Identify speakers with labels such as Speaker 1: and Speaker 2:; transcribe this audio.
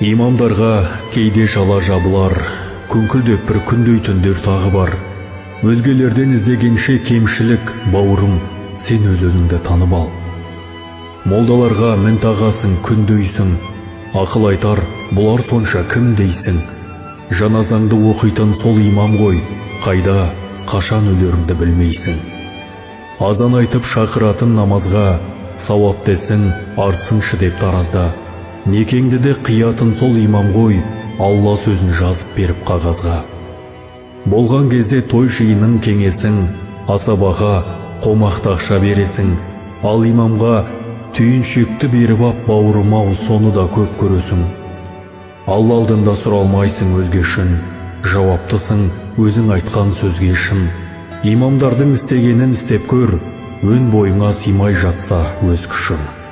Speaker 1: Имамдарға кейде шала жабылар, күңкілдеп бір күндейтіндер тағы бар. Өзгелерден іздегенше кемшілік, бауырым, сен өз-өзіңді танып ал. Молдаларға мін тағасың, күндейсің, ақыл айтар, бұлар сонша кім дейсің? Жаназаңды оқитын сол имам ғой, қайда, қашан өлеріңді білмейсің. Азан айтып шақыратын намазға, сауап десің, артсыншы деп таразда. Некеңді де қиятын сол имам ғой, Алла сөзін жазып беріп қағазға. Болған кезде той жиынның кеңесің, асабаға қомақты ақша бересің, ал имамға түйіншекті беріп ап бауырым-ау, соны да көп көресің. Алла алдында сұралмайсың өзге үшін, жауаптысың өзің айтқан сөзге шын. Имамдардың істегенін істеп көр, өн бойыңа симай жатса өз күшің.